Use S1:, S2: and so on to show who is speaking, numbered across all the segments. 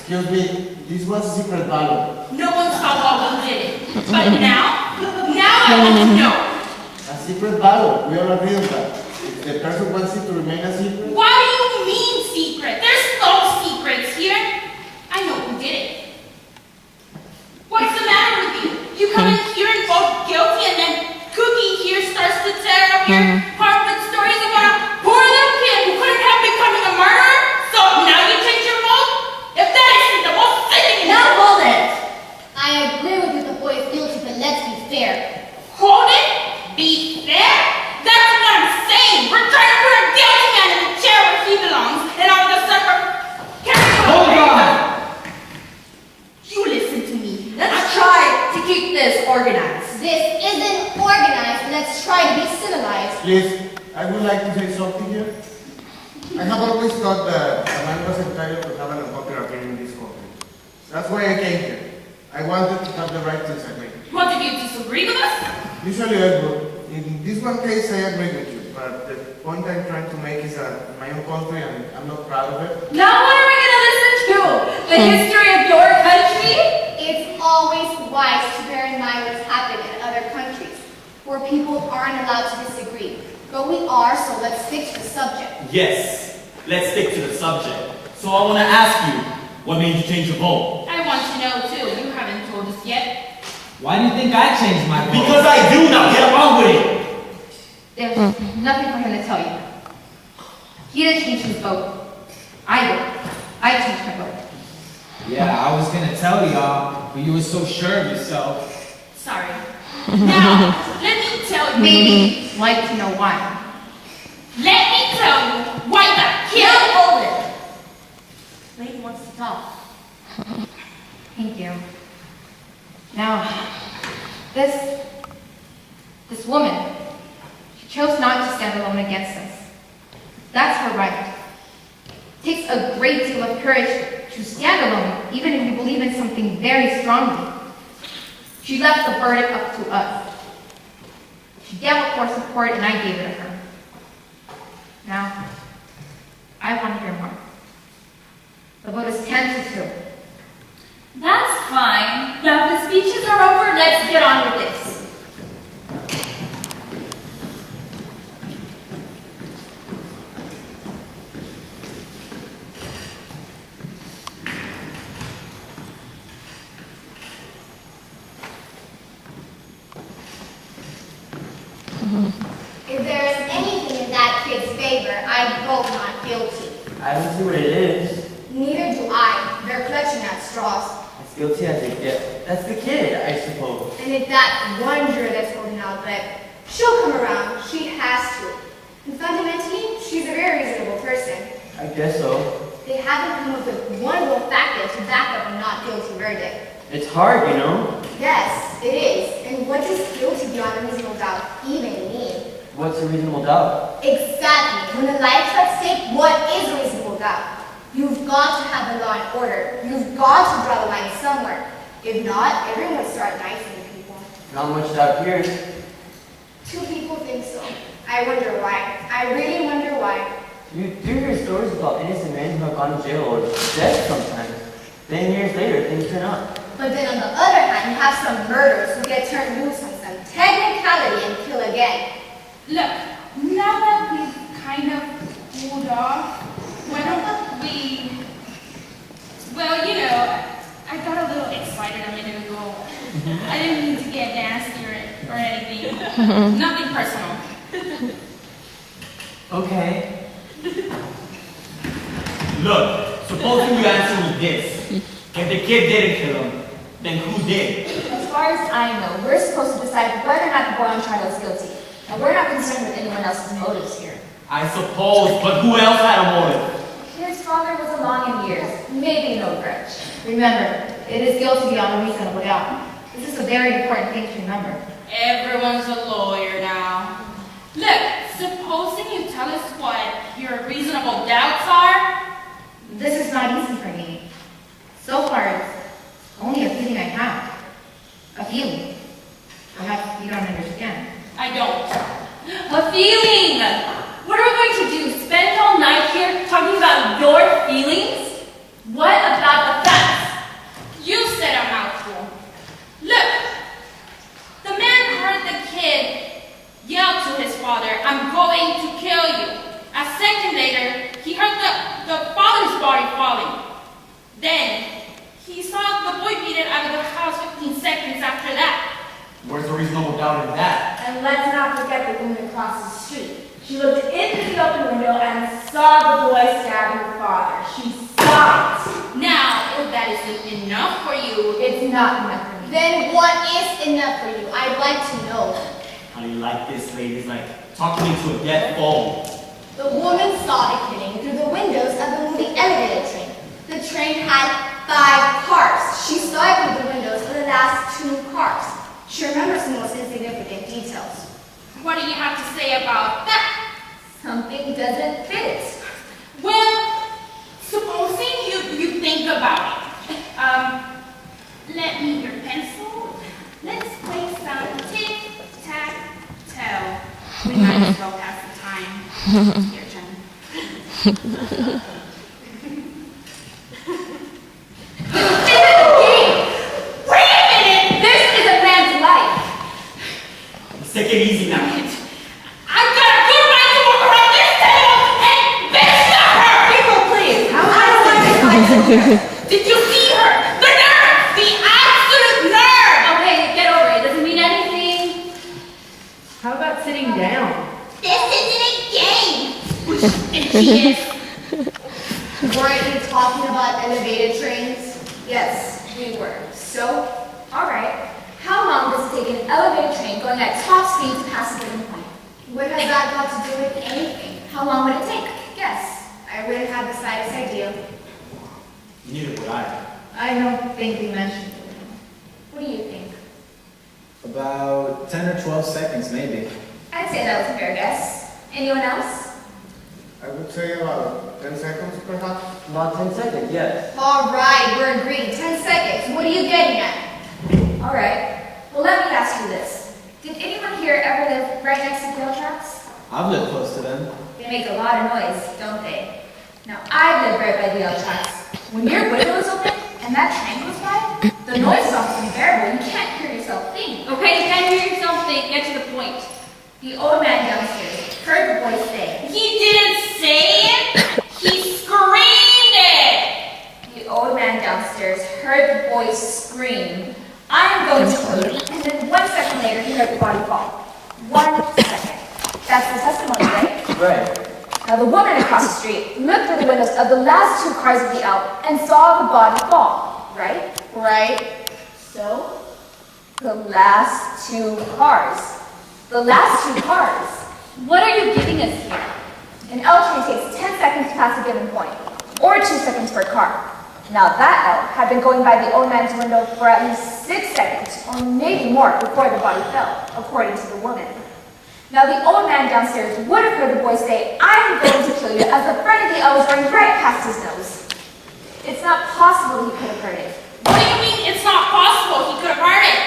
S1: Excuse me, this was a secret ballot.
S2: No one saw what we did. But now I want to know.
S1: A secret ballot, we all agree on that. If the person wants it to remain a secret.
S2: What do you mean secret? There's no secrets here. I know who did it. What's the matter with you? You come in here and vote guilty and then Cookie here starts to tear up your heart with stories about a poor little kid who couldn't help becoming a murderer? So now you change your vote? If that isn't the most sickening...
S3: Now hold it! I agree with you the boy is guilty, but let's be fair.
S2: Hold it? Be fair? That's what I'm saying. We're trying to put a guilty man in the chair where he belongs, and all of a sudden we're carrying on.
S4: Hold on!
S2: You listen to me.
S5: Let's try to keep this organized.
S3: This isn't organized. Let's try to be civilized.
S1: Please, I would like to say something here. I have always thought that a man was entitled to have an unpopular opinion in this country. That's why I came here. I wanted to have the right to disagree.
S2: What, did you disagree with us?
S1: Usually I would. In this one case, I agree with you, but the point I'm trying to make is that in my own country, and I'm not proud of it.
S5: Now what are we going to listen to? The history of your country?
S3: It's always wise to bear in mind what's happened in other countries, where people aren't allowed to disagree. But we are, so let's stick to the subject.
S4: Yes, let's stick to the subject. So I want to ask you, what made you change your vote?
S2: I want to know too. You haven't told us yet.
S6: Why do you think I changed my vote?
S4: Because I do now. Get along with it.
S5: There's nothing for him to tell you. He didn't change his vote. I did. I changed my vote.
S6: Yeah, I was gonna tell y'all, but you were so sure of yourself.
S2: Sorry. Now, let me tell you.
S5: Maybe you'd like to know why.
S2: Let me tell you why the kid...
S5: Now hold it. Lady wants to talk. Thank you. Now, this woman, she chose not to stand alone against us. That's her right. It takes a great deal of courage to stand alone, even if you believe in something very strongly. She left the verdict up to us. She gave up for support, and I gave it to her. Now, I want to hear more. The vote is 10-2.
S2: That's fine. Now the speeches are over, let's get on with this.
S3: If there is anything in that kid's favor, I vote not guilty.
S7: I don't see what it is.
S3: Neither do I. They're clutching at straws.
S7: As guilty as they get. That's the kid, I suppose.
S3: And if that one juror that's holding out that she'll come around, she has to. And fundamentally, she's a very reasonable person.
S7: I guess so.
S3: They haven't come up with one little factor to back up a not guilty verdict.
S7: It's hard, you know?
S3: Yes, it is. And what does guilty beyond a reasonable doubt even mean?
S7: What's a reasonable doubt?
S3: Exactly. When a life's at stake, what is a reasonable doubt? You've got to have the law and order. You've got to draw the line somewhere. If not, everyone would start knifing people.
S7: Not much doubt here.
S3: Two people think so. I wonder why. I really wonder why.
S7: You do hear stories about innocent men who have gone to jail or dead sometimes. Then years later, things turn out.
S3: But then on the other hand, you have some murderers who get turned loose on some technicality and kill again.
S2: Look, now that we've kind of cooled off, why don't we... Well, you know, I got a little excited a minute ago. I didn't mean to get nasty or anything. Nothing personal.
S7: Okay.
S4: Look, supposing you answer me this. If the kid didn't kill him, then who did?
S8: As far as I know, we're supposed to decide whether or not the boy on trial is guilty. And we're not concerned with anyone else's motives here.
S4: I suppose, but who else had a motive?
S8: His father was along in years, maybe no grudge.
S5: Remember, it is guilty beyond a reasonable doubt. This is a very important thing to remember.
S2: Everyone's a lawyer now. Look, supposing you tell us what your reasonable doubts are?
S5: This is not easy for me. So far, it's only a feeling I have. A feeling. Perhaps you don't understand.
S2: I don't. A feeling! What are we going to do? Spend all night here talking about your feelings? What about the fact
S8: She looked into the open window and saw the boy stab her father. She saw it.
S2: Now, if that isn't enough for you,
S8: It's not enough for me.
S3: Then what is enough for you? I'd like to know.
S4: How do you like this, lady? It's like talking into a dead phone.
S3: The woman saw the killing through the windows of the moving elevator train. The train had 5 cars. She saw it through the windows of the last 2 cars. She remembers the most insignificant details.
S2: what do you have to say about that?
S8: Something doesn't fit.
S2: Well, supposing you think about it. Let me your pencil. Let's play some tic-tac-toe. We might as well pass the time. Your turn. Wait a minute!
S8: This is a man's life.
S4: Take it easy now.
S2: I've got a good right to walk around this table and bitch up her!
S8: People, please. I don't want this.
S2: Did you see her? The nerve! The absolute nerve!
S8: Okay, get over it. Doesn't mean anything.
S5: How about sitting down?
S2: This isn't a game! And she is.
S3: Weren't you talking about elevated trains?
S8: Yes, we were. So, all right. How long does it take an elevated train going at top speed to pass a given point?
S3: What has that got to do with anything?
S8: How long would it take? Guess.
S3: I wouldn't have the slightest idea.
S4: Neither would I.
S5: I don't think we mentioned it.
S8: What do you think?
S6: About 10 or 12 seconds, maybe.
S8: I'd say that was a fair guess. Anyone else?
S1: I would say about 10 seconds, perhaps.
S7: About 10 seconds, yes.
S3: All right, we're agreed. 10 seconds. What are you getting at?
S8: All right. Well, let me ask you this. Did anyone here ever live right next to rail tracks?
S6: I've lived close to them.
S8: They make a lot of noise, don't they? Now, I live right by the rail tracks. When your window is open and that train goes by, the noise is almost unbearable. You can't hear yourself think.
S2: Okay, you can't hear yourself think. Get to the point.
S8: The old man downstairs heard the boy say,
S2: He didn't say it. He screamed it.
S8: the old man downstairs heard the boy scream, I am going to kill you. And then 1 second later, he heard the body fall. 1 second. That's the testimony, right?
S7: Right.
S8: Now, the woman across the street looked through the windows of the last 2 cars of the L and saw the body fall, right?
S3: Right?
S8: So, the last 2 cars. The last 2 cars.
S2: What are you giving us here?
S8: An L train takes 10 seconds to pass a given point, or 2 seconds per car. Now, that L had been going by the old man's window for at least 6 seconds, or maybe more, before the body fell, according to the woman. Now, the old man downstairs would have heard the boy say, I'm going to kill you, as the front of the L was going right past his nose. It's not possible he could have heard it.
S2: What do you mean it's not possible? He could have heard it.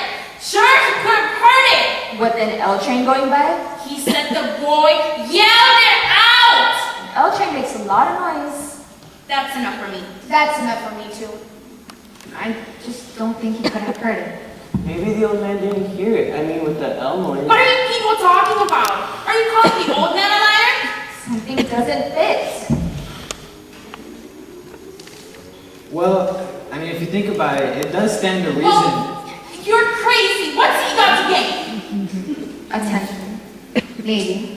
S2: Sure, he could have heard it.
S8: With an L train going by,
S2: He said the boy yelled it out.
S8: an L train makes a lot of noise.
S2: That's enough for me.
S3: That's enough for me, too.
S5: I just don't think he could have heard it.
S7: Maybe the old man didn't hear it. I mean, with the L noise.
S2: What are you people talking about? Are you calling the old man a liar?
S8: Something doesn't fit.
S6: Well, I mean, if you think about it, it does stand to reason.
S2: Well, you're crazy. What's he got to gain?
S5: Attention. Maybe.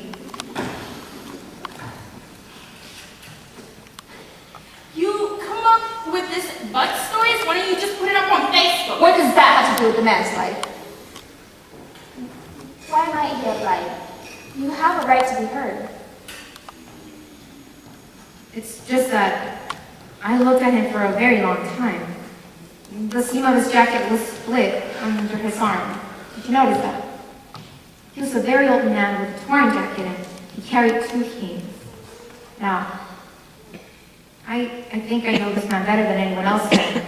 S2: You come up with this butt stories? Why don't you just put it up on Facebook?
S8: What does that have to do with the man's life? Why might he have lied? You have a right to be heard.
S5: It's just that I looked at him for a very long time. The seam of his jacket was split under his arm. Did you notice that? He was a very old man with a torn jacket and he carried 2 canes. Now, I think I know this man better than anyone else can.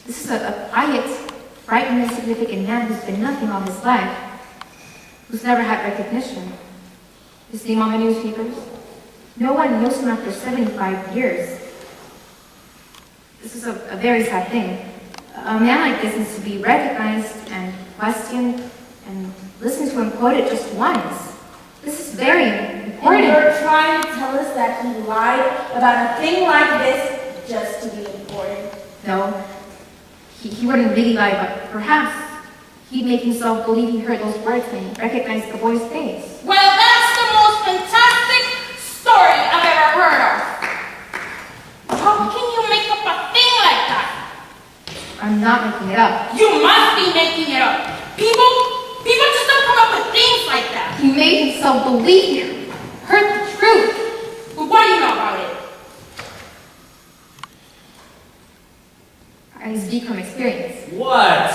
S5: This is a quiet, frightened, insignificant man who's been nothing all his life, who's never had recognition. You see him on the newspapers? No one knows him after 75 years. This is a very sad thing. A man like this needs to be recognized and questioned and listened to and quoted just once. This is very
S8: And
S5: important.
S8: you're trying to tell us that he lied about a thing like this just to be important.
S5: No, he wouldn't really lie, but perhaps he'd make himself believe he heard those words and recognize the boy's face.
S2: Well, that's the most fantastic
S5: I'm not making it up.
S2: You must be making it up. People just don't come up with things like that.
S5: He made himself believe you. Heard the truth.
S2: But what do you know about it?
S5: I speak from experience.
S4: What?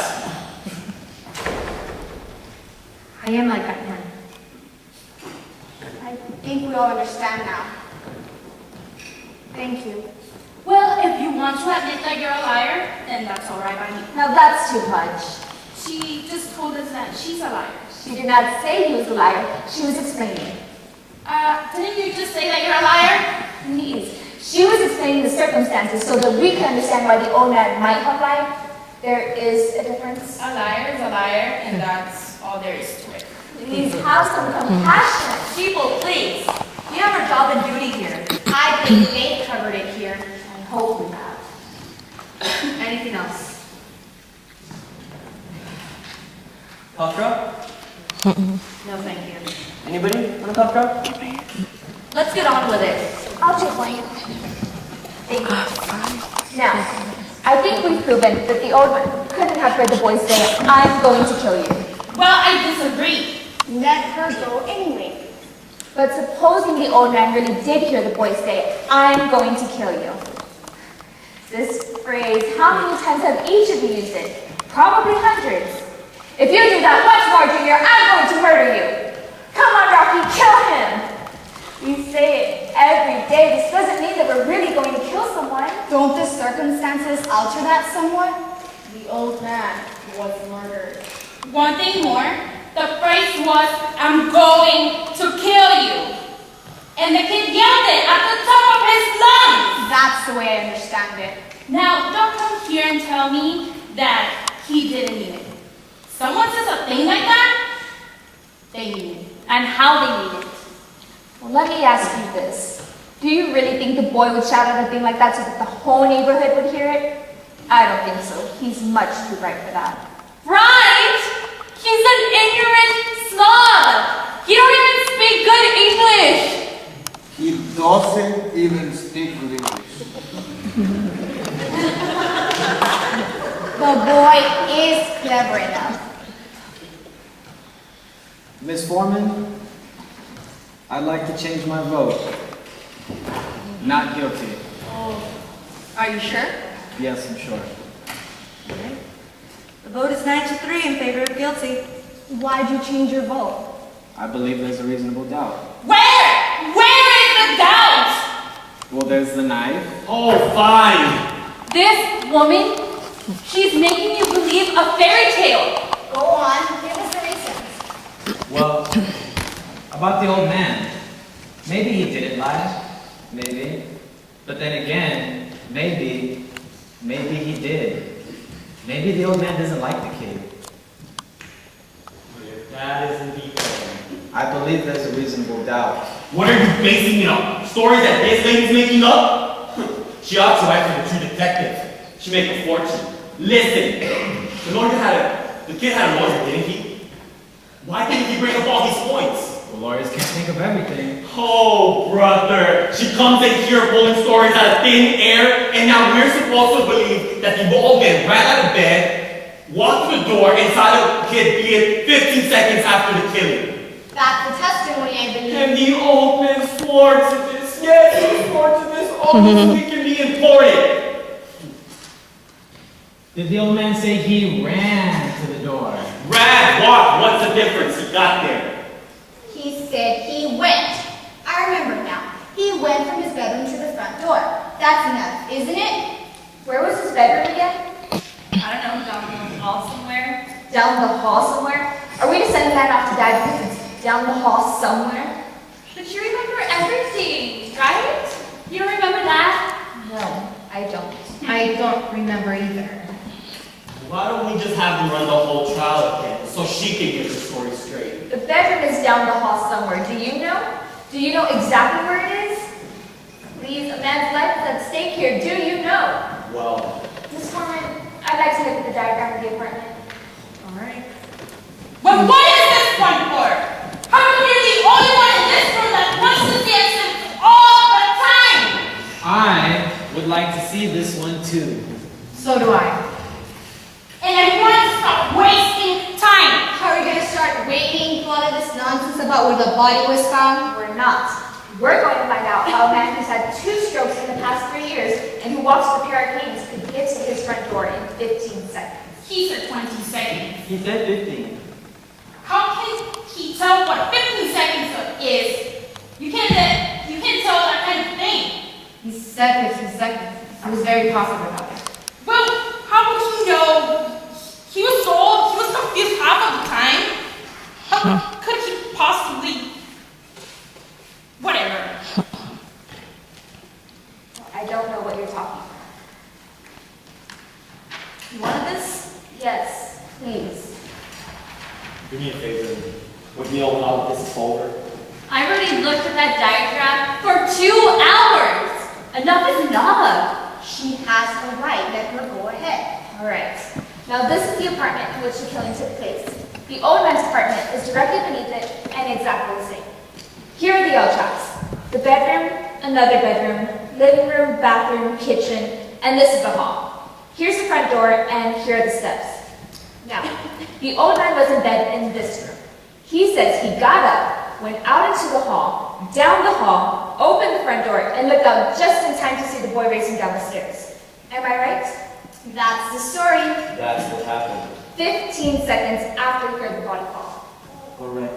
S5: I am like that man.
S3: I think we all understand now. Thank you.
S2: Well, if you want to admit that you're a liar, then that's all right by me.
S8: Now that's too much.
S2: She just told us that she's a liar.
S8: She did not say he was a liar. She was explaining.
S2: Didn't you just say that you're a liar?
S8: Please. She was explaining the circumstances so that we can understand why the old man might have lied. There is a difference.
S2: A liar is a liar, and that's all there is to it.
S8: Please have some compassion.
S9: People, please. We have our job and duty here.
S3: I think they covered it here.
S8: I hope we have.
S5: Anything else?
S7: Cough drop?
S9: No, thank you.
S7: Anybody want a cough drop?
S9: Let's get on with it.
S8: I'll take one. Thank you. Now, I think we've proven that the old man couldn't have heard the boy say, I'm going to kill you.
S2: Well, I disagree.
S3: Let her go anyway.
S8: But supposing the old man really did hear the boy say, I'm going to kill you. This phrase, how many times have each of you used it? Probably hundreds. If you do that much more, Junior, I'm going to murder you. Come on, Rocky, kill him. We say it every day. This doesn't mean that we're really going to kill someone.
S3: Don't the circumstances alter that somewhat? The old man was murdered.
S2: One thing more, the phrase was, I'm going to kill you. And the kid yelled it at the top of his lungs.
S3: That's the way I understand it.
S2: Now, don't come here and tell me that he didn't mean it. Someone says a thing like that, they mean it. And how they mean it.
S8: Well, let me ask you this. Do you really think the boy would shout out a thing like that so that the whole neighborhood would hear it? I don't think so. He's much too bright for that.
S9: Right? He's an ignorant snob. He don't even speak good English.
S1: He doesn't even speak good English.
S3: The boy is clever enough.
S6: Miss Foreman, I'd like to change my vote. Not guilty.
S9: Are you sure?
S6: Yes, I'm sure.
S9: The vote is 9-3 in favor of guilty.
S3: Why'd you change your vote?
S6: I believe there's a reasonable doubt.
S2: Where? Where is the doubt?
S6: Well, there's the knife.
S4: Oh, fine.
S9: This woman, she's making you believe a fairy tale.
S3: Go on, give us the reasons.
S6: Well, about the old man. Maybe he didn't lie. Maybe. But then again, maybe he did. Maybe the old man doesn't like the kid.
S4: But if that is indeed so,
S6: I believe there's a reasonable doubt.
S4: what are you basing it on? Stories that this lady's making up? She ought to act like a true detective. She make a fortune. Listen, the kid had a lawyer, didn't he? Why didn't he bring up all these points?
S6: Well, lawyers can't think of everything.
S4: Oh, brother. She comes in here pulling stories out of thin air, and now we're supposed to believe that the old man ran out of bed, walked to the door, and saw the kid beat 15 seconds after the killing.
S3: That's the testimony, I believe.
S4: And the old man swore to this. Yes, he swore to this. All this we can be important.
S6: Did the old man say he ran to the door?
S4: Ran, walked. What's the difference? He got there.
S3: He said he went. I remember now. He went from his bedroom to the front door. That's enough, isn't it?
S8: Where was his bedroom again?
S9: I don't know, down the hall somewhere.
S8: Down the hall somewhere? Are we to send that off to die because it's down the hall somewhere?
S9: But you remember everything, right? You don't remember that?
S8: No, I don't.
S5: I don't remember either.
S4: Why don't we just have him run the whole trial again so she can get the story straight?
S8: The bedroom is down the hall somewhere. Do you know? Do you know exactly where it is? Please, a man's life is at stake here. Do you know?
S4: Well,
S8: Miss Foreman, I'd like to look at the diagram of the apartment.
S9: All right.
S2: But what is this one for? How come you're the only one in this room that questions the exit all the time?
S6: I would like to see this one too.
S5: So do I.
S2: and everyone to stop wasting time.
S3: How are we gonna start waiting for all of this nonsense about where the body was found?
S8: We're not. We're going to find out how a man who's had 2 strokes in the past 3 years and who walks with a pair of canes could get to his front door in 15 seconds.
S2: He said 20 seconds.
S7: He said 15.
S2: How can he tell what 15 seconds is? You can't tell that kind of thing.
S5: He said 15 seconds. I was very positive about it.
S2: Well, how would he know? He was confused half of the time. How could he possibly? Whatever.
S8: I don't know what you're talking about.
S9: You wanted this?
S8: Yes, please.
S4: Do me a favor. With me all out, this is over.
S9: I already looked at that diagram for 2 hours. Enough is enough.
S3: She has a right. Let her go ahead.
S8: All right. Now this is the apartment in which the killing took place. The old man's apartment is directly beneath it and exactly the same. Here are the L tracks. The bedroom, another bedroom, living room, bathroom, kitchen, and this is the hall. Here's the front door, and here are the steps. Now, the old man was in bed in this room. He says he got up, went out into the hall, down the hall, opened the front door, and looked out just in time to see the boy racing down the stairs. Am I right?
S3: That's the story.
S7: That's what happened.
S8: 15 seconds after he heard the body fall.
S7: Correct.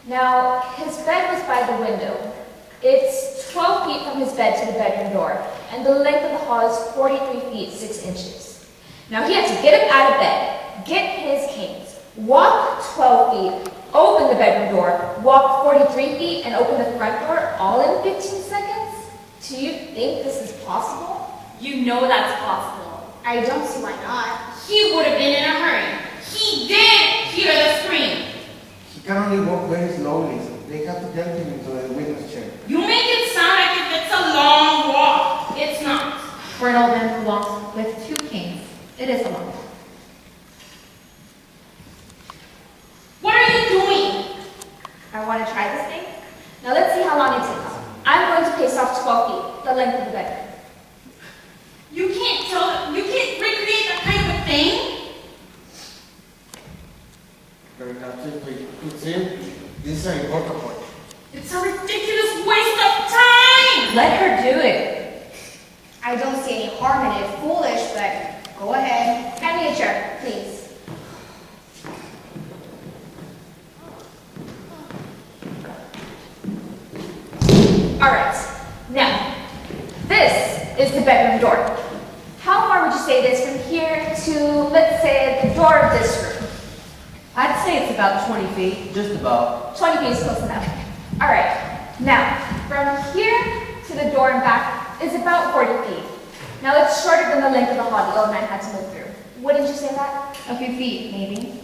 S8: Now, his bed was by the window. It's 12 feet from his bed to the bedroom door, and the length of the hall is 43 feet 6 inches. Now, he had to get up out of bed, get his canes, walk 12 feet, open the bedroom door, walk 43 feet, and open the front door all in 15 seconds? Do you think this is possible?
S9: You know that's possible.
S3: I don't see why not.
S2: He would have been in a hurry. He did hear the scream.
S1: He can only walk very slowly, so they have to get him into the witness chair.
S2: You make it sound like it's a long walk. It's not.
S5: For an old man who walks with 2 canes, it is a long walk.
S2: What are you doing?
S8: I want to try this thing. Now, let's see how long it takes. I'm going to pace off 12 feet, the length of the bedroom.
S2: You can't recreate that kind of a thing.
S1: Perhaps if we could see, this is an important point.
S2: It's a ridiculous waste of time.
S5: Let her do it.
S3: I don't see any harm in it. Foolish, but go ahead.
S8: Hand me a chair, please. All right. Now, this is the bedroom door. How far would you say it is from here to, let's say, the door of this room?
S5: I'd say it's about 20 feet.
S7: Just about.
S8: 20 feet is close enough. All right. Now, from here to the door and back is about 40 feet. Now, it's shorter than the length of the hall the old man had to move through. Wouldn't you say that?
S5: A few feet, maybe.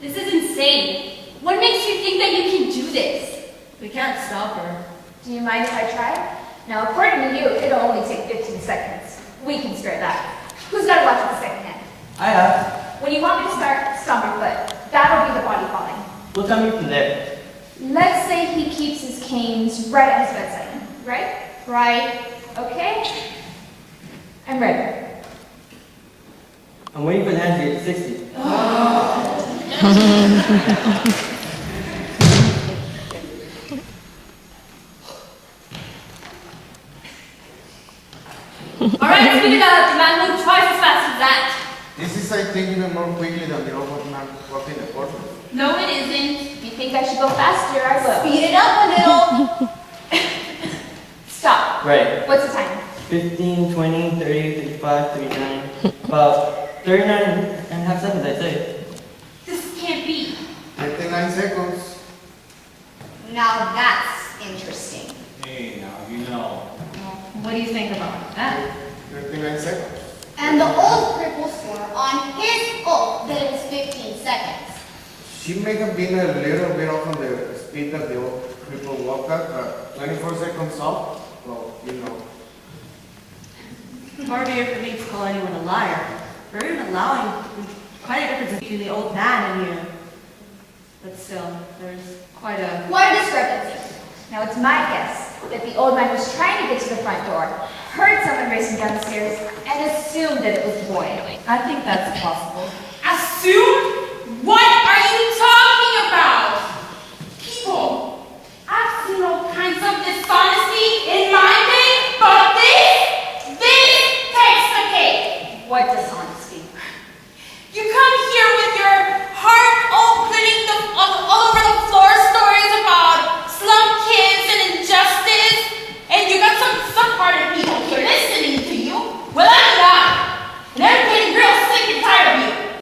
S9: This is insane. What makes you think that you can do this?
S5: We can't stop her.
S8: Do you mind if I try? Now, according to you, it'll only take 15 seconds. We can spare that. Who's got to watch with the second hand?
S7: I have.
S8: When you want me to start, stomp your foot. That'll be the body falling.
S7: We'll tell me from there.
S8: Let's say he keeps his canes right at his bedside. Right?
S3: Right.
S8: Okay. I'm ready.
S7: I'm waiting for the hand to get to 60.
S9: All right, speak it up. The man moved twice as fast as that.
S1: This is, I think, even more quickly than the old man walked in the courtroom.
S2: No, it isn't.
S8: If you think I should go faster, I will.
S3: Speed it up a little.
S8: Stop.
S7: Right.
S8: What's the time?
S7: 15, 20, 30, 35, 39. About 39 and a half seconds, I'd say.
S2: This can't be.
S1: 39 seconds.
S3: Now that's interesting.
S4: Hey, now you know.
S5: What do you think about that?
S1: 39 seconds.
S3: And the old cripple swore on his oath that it was 15 seconds.
S1: She may have been a little bit off on the speed that the old people walked at, but 24 seconds off, well, you know.
S10: Harder for me to call anyone a liar, or even allowing quite a difference between the old man and you. But still, there's quite a...
S3: What a discrepancy.
S8: Now, it's my guess that the old man was trying to get to the front door, heard someone racing down the stairs, and assumed that it was the boy.
S10: I think that's possible.
S2: Assume? What are you talking about? People, I've seen all kinds of dishonesty in my day, but this takes the cake.
S10: What dishonesty?